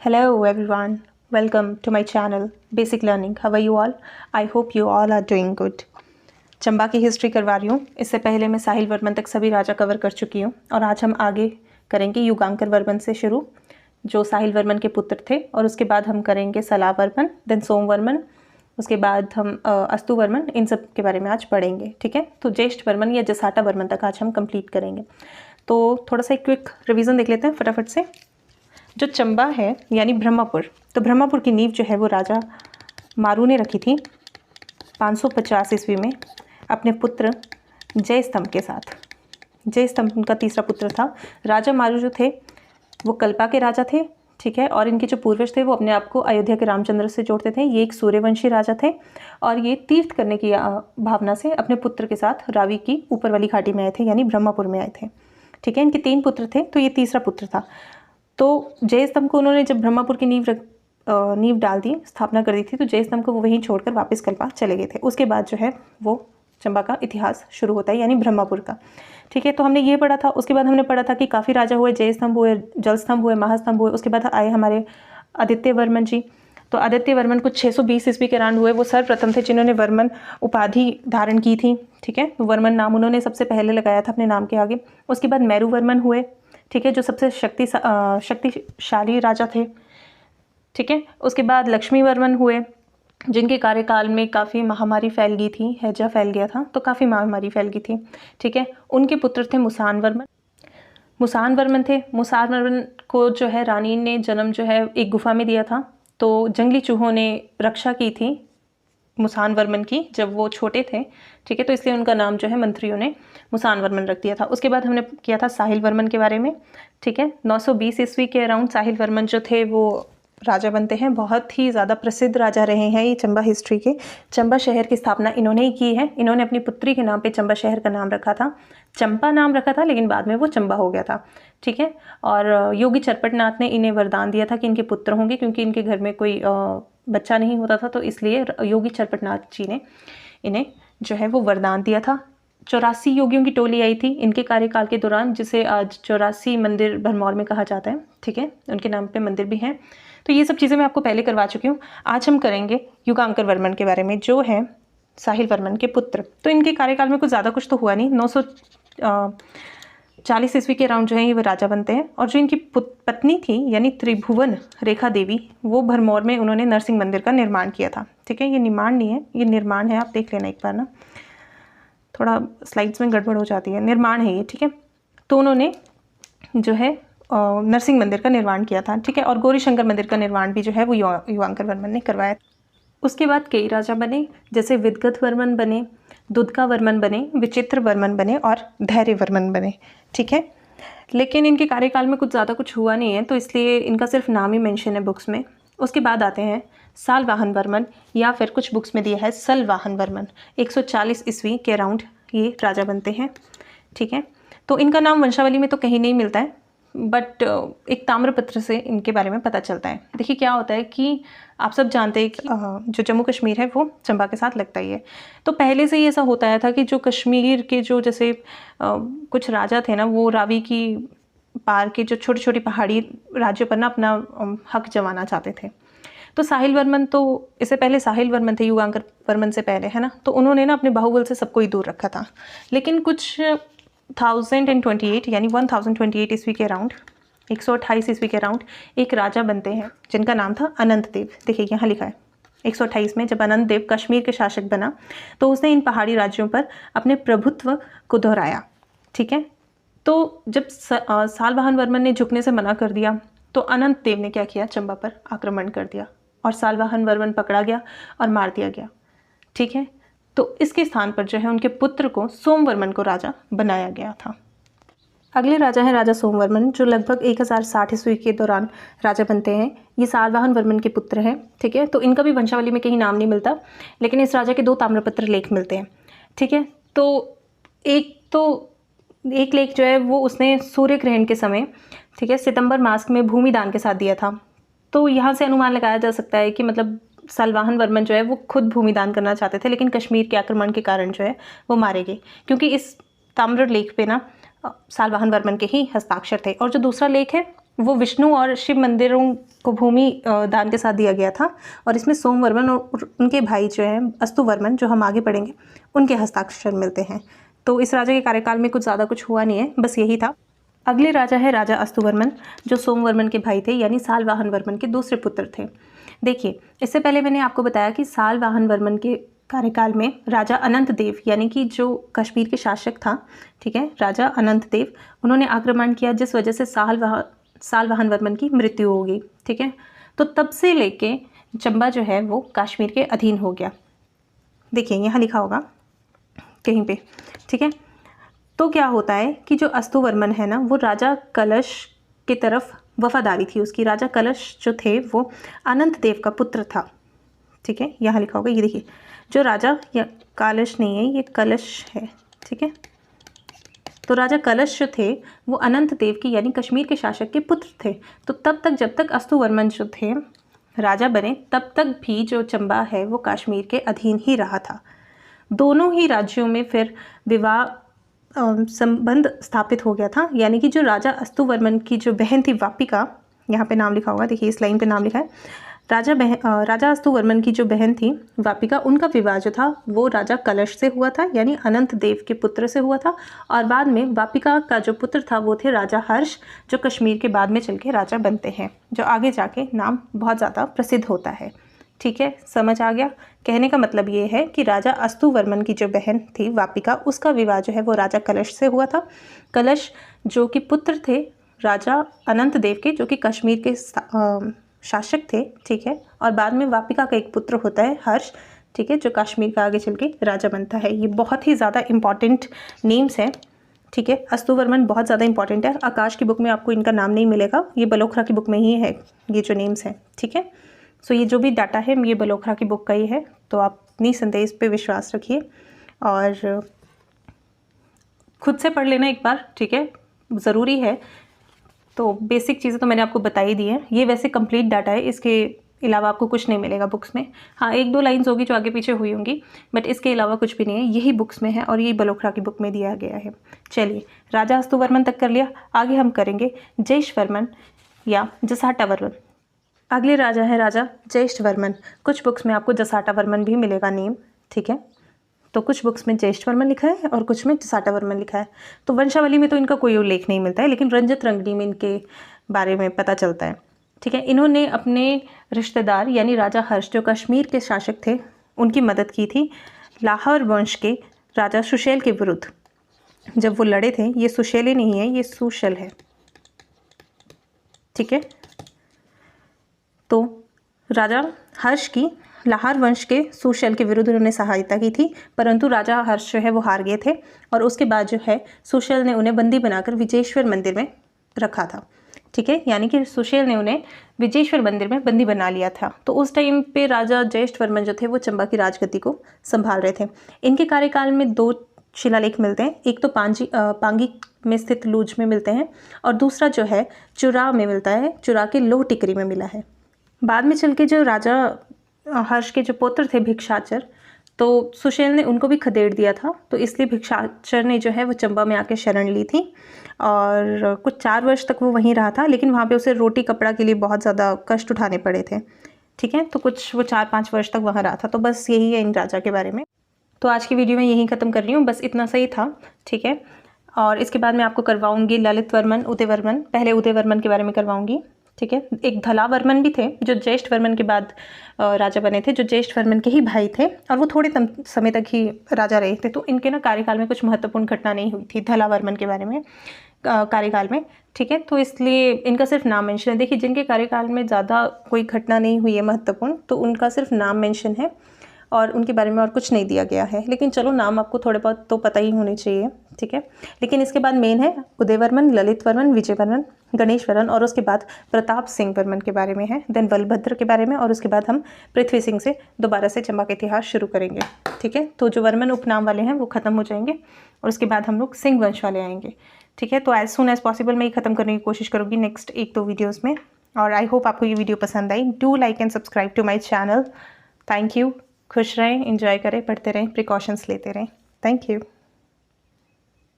Hello everyone, welcome to my channel Basic Learning. How are you all? I hope you all are doing good. Chamba की history करवा रही हूँ। इससे पहले मैं साहिल वर्मन तक सभी राजा कवर कर चुकी हूँ और आज हम आगे करेंगे युगांकर वर्मन से शुरू, जो साहिल वर्मन के पुत्र थे, और उसके बाद हम करेंगे सलाह वर्मन, देन सोमवर्मन, उसके बाद हम अस्तु वर्मन, इन सब के बारे में आज पढ़ेंगे। ठीक है, तो ज्येष्ठ वर्मन या जसाटा वर्मन तक आज हम कंप्लीट करेंगे। तो थोड़ा सा एक क्विक रिवीजन देख लेते हैं फटाफट से। जो चंबा है यानी ब्रह्मपुर, तो ब्रह्मपुर की नींव जो है वो राजा मारू ने रखी थी 550 ईस्वी में अपने पुत्र जयस्तंभ के साथ। जयस्तंभ उनका तीसरा पुत्र था। राजा मारू जो थे वो कल्पा के राजा थे, ठीक है, और इनके जो पूर्वज थे वो अपने आप को अयोध्या के रामचंद्र से जोड़ते थे। ये एक सूर्यवंशी राजा थे और ये तीर्थ करने की भावना से अपने पुत्र के साथ रावी की ऊपर वाली घाटी में आए थे, यानी ब्रह्मपुर में आए थे। ठीक है, इनके 3 पुत्र थे, तो ये तीसरा पुत्र था। तो जयस्तंभ को उन्होंने जब ब्रह्मपुर की नींव डाल दी, स्थापना कर दी थी, तो जयस्तंभ को वो वहीं छोड़कर वापस कल्पा चले गए थे। उसके बाद जो है वो चंबा का इतिहास शुरू होता है, यानी ब्रह्मपुर का। ठीक है, तो हमने ये पढ़ा था। उसके बाद हमने पढ़ा था कि काफ़ी राजा हुए, जयस्तंभ हुए, जलस्तंभ हुए, महास्तंभ हुए। उसके बाद आए हमारे आदित्य वर्मन जी। तो आदित्य वर्मन कुछ 620 ईस्वी के अराउंड हुए। वो सर्वप्रथम थे जिन्होंने वर्मन उपाधि धारण की थी। ठीक है, वर्मन नाम उन्होंने सबसे पहले लगाया था अपने नाम के आगे। उसके बाद मेरू वर्मन हुए, ठीक है, जो सबसे शक्तिशाली राजा थे। ठीक है, उसके बाद लक्ष्मी वर्मन हुए, जिनके कार्यकाल में काफ़ी महामारी फैल गई थी, हैजा फैल गया था, तो काफ़ी महामारी फैल गई थी। ठीक है, उनके पुत्र थे मुसान वर्मन। मुसान वर्मन थे। मुसान वर्मन को जो है रानी ने जन्म जो है एक गुफा में दिया था, तो जंगली चूहों ने रक्षा की थी मुसान वर्मन की जब वो छोटे थे। ठीक है, तो इसलिए उनका नाम जो है मंत्रियों ने मुसान वर्मन रख दिया था। उसके बाद हमने किया था साहिल वर्मन के बारे में। ठीक है, 920 ईस्वी के अराउंड साहिल वर्मन जो थे वो राजा बनते हैं। बहुत ही ज़्यादा प्रसिद्ध राजा रहे हैं ये चंबा हिस्ट्री के। चंबा शहर की स्थापना इन्होंने ही की है। इन्होंने अपनी पुत्री के नाम पे चंबा शहर का नाम रखा था। चंपा नाम रखा था, लेकिन बाद में वो चंबा हो गया था। ठीक है, और योगी चरपटनाथ ने इन्हें वरदान दिया था कि इनके पुत्र होंगे, क्योंकि इनके घर में कोई बच्चा नहीं होता था, तो इसलिए योगी चरपटनाथ जी ने इन्हें जो है वो वरदान दिया था। 84 योगियों की टोली आई थी इनके कार्यकाल के दौरान, जिसे आज 84 मंदिर भरमौर में कहा जाता है। ठीक है, उनके नाम पे मंदिर भी हैं। तो ये सब चीज़ें मैं आपको पहले करवा चुकी हूँ। आज हम करेंगे युगांकर वर्मन के बारे में, जो है साहिल वर्मन के पुत्र। तो इनके कार्यकाल में कुछ ज़्यादा कुछ तो हुआ नहीं। 940 ईस्वी के अराउंड जो है ये वो राजा बनते हैं। और जो इनकी पत्नी थी यानी त्रिभुवन रेखा देवी, वो भरमौर में उन्होंने नरसिंह मंदिर का निर्माण किया था। ठीक है, ये निर्माण नहीं है, ये निर्माण है, आप देख लेना एक बार ना, थोड़ा स्लाइड्स में गड़बड़ हो जाती है, निर्माण है ये। ठीक है, तो उन्होंने जो है नरसिंह मंदिर का निर्माण किया था। ठीक है, और गौरी शंकर मंदिर का निर्माण भी जो है वो युगांकर वर्मन ने करवाया। उसके बाद कई राजा बने, जैसे विदगत वर्मन बने, दुदका वर्मन बने, विचित्र वर्मन बने और धैर्य वर्मन बने। ठीक है, लेकिन इनके कार्यकाल में कुछ ज़्यादा कुछ हुआ नहीं है, तो इसलिए इनका सिर्फ नाम ही मेंशन है बुक्स में। उसके बाद आते हैं सालवाहन वर्मन, या फिर कुछ बुक्स में दिया है सलवाहन वर्मन। 140 ईस्वी के अराउंड ये राजा बनते हैं। ठीक है, तो इनका नाम वंशावली में तो कहीं नहीं मिलता है, बट एक ताम्रपत्र से इनके बारे में पता चलता है। देखिए क्या होता है कि आप सब जानते हैं कि जो जम्मू कश्मीर है वो चंबा के साथ लगता ही है। तो पहले से ही ऐसा होता आया था कि जो कश्मीर के जो जैसे कुछ राजा थे ना, वो रावी की पार के जो छोटी छोटी पहाड़ी राज्यों पर ना अपना हक जमाना चाहते थे। तो साहिल वर्मन, तो इससे पहले साहिल वर्मन थे युगांकर वर्मन से पहले, है ना, तो उन्होंने ना अपने बाहुबल से सबको ही दूर रखा था। लेकिन कुछ 1028 यानी 1028 ईस्वी के अराउंड, 128 ईस्वी के अराउंड एक राजा बनते हैं जिनका नाम था अनंत देव। देखिए यहाँ लिखा है 128 में जब अनंत देव कश्मीर के शासक बना, तो उसने इन पहाड़ी राज्यों पर अपने प्रभुत्व को दोहराया। ठीक है, तो जब सालवाहन वर्मन ने झुकने से मना कर दिया, तो अनंत देव ने क्या किया, चंबा पर आक्रमण कर दिया और सालवाहन वर्मन पकड़ा गया और मार दिया गया। ठीक है, तो इसके स्थान पर जो है उनके पुत्र को सोमवर्मन को राजा बनाया गया था। अगले राजा हैं राजा सोमवर्मन, जो लगभग 1060 ईस्वी के दौरान राजा बनते हैं। ये सालवाहन वर्मन के पुत्र हैं। ठीक है, तो इनका भी वंशावली में कहीं नाम नहीं मिलता, लेकिन इस राजा के 2 ताम्रपत्र लेख मिलते हैं। ठीक है, तो एक लेख जो है वो उसने सूर्य ग्रहण के समय, ठीक है, सितंबर मास में भूमि दान के साथ दिया था। तो यहाँ से अनुमान लगाया जा सकता है कि मतलब सालवाहन वर्मन जो है वो खुद भूमिदान करना चाहते थे, लेकिन कश्मीर के आक्रमण के कारण जो है वो मारे गए, क्योंकि इस ताम्र लेख पे ना सालवाहन वर्मन के ही हस्ताक्षर थे। और जो दूसरा लेख है वो विष्णु और शिव मंदिरों को भूमि दान के साथ दिया गया था, और इसमें सोमवर्मन और उनके भाई जो हैं अस्तुवर्मन, जो हम आगे पढ़ेंगे, उनके हस्ताक्षर मिलते हैं। तो इस राजा के कार्यकाल में कुछ ज़्यादा कुछ हुआ नहीं है, बस यही था। अगले राजा है राजा अस्तुवर्मन, जो सोमवर्मन के भाई थे, यानी सालवाहन वर्मन के दूसरे पुत्र थे। देखिए, इससे पहले मैंने आपको बताया कि सालवाहन वर्मन के कार्यकाल में राजा अनंत देव, यानी कि जो कश्मीर के शासक था, ठीक है, राजा अनंत देव, उन्होंने आक्रमण किया, जिस वजह से सालवाहन वर्मन की मृत्यु हो गई। ठीक है, तो तब से लेके चंबा जो है वो कश्मीर के अधीन हो गया। देखिए यहाँ लिखा होगा कहीं पे, ठीक है। तो क्या होता है कि जो अस्तुवर्मन है ना, वो राजा कलश की तरफ वफादारी थी उसकी। राजा कलश जो थे वो अनंत देव का पुत्र था। ठीक है, यहाँ लिखा होगा, ये देखिए, जो राजा, या कलश नहीं है, ये कलश है। ठीक है, तो राजा कलश जो थे वो अनंत देव की, यानी कश्मीर के शासक के पुत्र थे। तो तब तक, जब तक अस्तुवर्मन जो थे राजा बने, तब तक भी जो चंबा है वो कश्मीर के अधीन ही रहा था। दोनों ही राज्यों में फिर विवाह संबंध स्थापित हो गया था, यानी कि जो राजा अस्तुवर्मन की जो बहन थी वापिका, यहाँ पे नाम लिखा होगा, देखिए इस लाइन पे नाम लिखा है, राजा अस्तुवर्मन की जो बहन थी वापिका, उनका विवाह जो था वो राजा कलश से हुआ था, यानी अनंत देव के पुत्र से हुआ था। और बाद में वापिका का जो पुत्र था वो थे राजा हर्ष, जो कश्मीर के बाद में चल के राजा बनते हैं, जो आगे जाके नाम बहुत ज़्यादा प्रसिद्ध होता है। ठीक है, समझ आ गया? कहने का मतलब ये है कि राजा अस्तुवर्मन की जो बहन थी वापिका, उसका विवाह जो है वो राजा कलश से हुआ था। कलश जो कि पुत्र थे राजा अनंत देव के, जो कि कश्मीर के शासक थे। ठीक है, और बाद में वापिका का एक पुत्र होता है हर्ष, ठीक है, जो कश्मीर का आगे चल के राजा बनता है। ये बहुत ही ज़्यादा इंपॉर्टेंट नेम्स हैं। ठीक है, अस्तुवर्मन बहुत ज़्यादा इंपॉर्टेंट है। आकाश की बुक में आपको इनका नाम नहीं मिलेगा, ये बलोखरा की बुक में ही है ये जो नेम्स हैं। ठीक है, सो ये जो भी डाटा है ये बलोखरा की बुक का ही है, तो आप निसंदेह इस पे विश्वास रखिए और खुद से पढ़ लेना एक बार। ठीक है, ज़रूरी है। तो बेसिक चीज़ें तो मैंने आपको बता ही दी है। ये वैसे कंप्लीट डाटा है, इसके अलावा आपको कुछ नहीं मिलेगा बुक्स में। हाँ, एक दो लाइंस होगी जो आगे पीछे हुई होंगी, बट इसके अलावा कुछ भी नहीं है। यही बुक्स में है और यही बलोखरा की बुक में दिया गया है। चलिए, राजा अस्तुवर्मन तक कर लिया, आगे हम करेंगे ज्येष्ठवर्मन या जसाटावर्मन। अगले राजा है राजा ज्येष्ठवर्मन। कुछ बुक्स में आपको जसाटावर्मन भी मिलेगा नेम। ठीक है, तो कुछ बुक्स में ज्येष्ठवर्मन लिखा है और कुछ में जसाटावर्मन लिखा है। तो वंशावली में तो इनका कोई उल्लेख नहीं मिलता है, लेकिन रंजित रंगनी में इनके बारे में पता चलता है। ठीक है, इन्होंने अपने रिश्तेदार यानी राजा हर्ष, जो कश्मीर के शासक थे, उनकी मदद की थी लाहौर वंश के राजा सुशैल के विरुद्ध। जब वो लड़े थे, ये सुशैली नहीं है, ये सुशल है। ठीक है, तो राजा हर्ष की लाहौर वंश के सुशैल के विरुद्ध उन्होंने सहायता की थी, परंतु राजा हर्ष जो है वो हार गए थे, और उसके बाद जो है सुशैल ने उन्हें बंदी बनाकर विजेश्वर मंदिर में रखा था। ठीक है, यानी कि सुशैल ने उन्हें विजेश्वर मंदिर में बंदी बना लिया था। तो उस टाइम पे राजा ज्येष्ठवर्मन जो थे वो चंबा की राजगद्दी को संभाल रहे थे। इनके कार्यकाल में दो शिलालेख मिलते हैं, एक तो पांगी में स्थित लूज में मिलते हैं, और दूसरा जो है चुरा में मिलता है, चुरा के लोह टिकरी में मिला है। बाद में चल के जो राजा हर्ष के जो पुत्र थे भिक्षाचर, तो सुशैल ने उनको भी खदेड़ दिया था, तो इसलिए भिक्षाचर ने जो है वो चंबा में आके शरण ली थी, और कुछ 4 वर्ष तक वो वहीं रहा था, लेकिन वहाँ पे उसे रोटी कपड़ा के लिए बहुत ज़्यादा कष्ट उठाने पड़े थे। ठीक है, तो कुछ वो 4-5 वर्ष तक वहाँ रहा था। तो बस यही है इन राजा के बारे में। तो आज की वीडियो में यहीं ख़त्म कर रही हूँ, बस इतना सही था। ठीक है, और इसके बाद मैं आपको करवाऊँगी ललित वर्मन, उदयवर्मन। पहले उदयवर्मन के बारे में करवाऊँगी। ठीक है, एक धलावर्मन भी थे जो ज्येष्ठवर्मन के बाद राजा बने थे, जो ज्येष्ठवर्मन के ही भाई थे, और वो थोड़े समय तक ही राजा रहे थे। तो इनके ना कार्यकाल में कुछ महत्वपूर्ण घटना नहीं हुई थी धलावर्मन के बारे में कार्यकाल में। ठीक है, तो इसलिए इनका सिर्फ नाम मेंशन है। देखिए, जिनके कार्यकाल में ज़्यादा कोई घटना नहीं हुई है महत्वपूर्ण, तो उनका सिर्फ नाम मेंशन है और उनके बारे में और कुछ नहीं दिया गया है। लेकिन चलो, नाम आपको थोड़े बहुत तो पता ही होने चाहिए। ठीक है, लेकिन इसके बाद मेन है उदयवर्मन, ललितवर्मन, विजयवर्मन, गणेशवर्मन, और उसके बाद प्रताप सिंह वर्मन के बारे में है, देन बलभद्र के बारे में, और उसके बाद हम पृथ्वी सिंह से दोबारा से चंबा का इतिहास शुरू करेंगे। ठीक है, तो जो वर्मन उपनाम वाले हैं वो ख़त्म हो जाएंगे, और उसके बाद हम लोग सिंह वंश वाले आएंगे। ठीक है, तो एज सून एज पॉसिबल मैं ये ख़त्म करने की कोशिश करूँगी नेक्स्ट 1-2 वीडियोज़ में। और आई होप आपको ये वीडियो पसंद आई। Do like and subscribe to my channel. Thank you. खुश रहें, एंजॉय करें, पढ़ते रहें, प्रिकॉशंस लेते रहें। Thank you.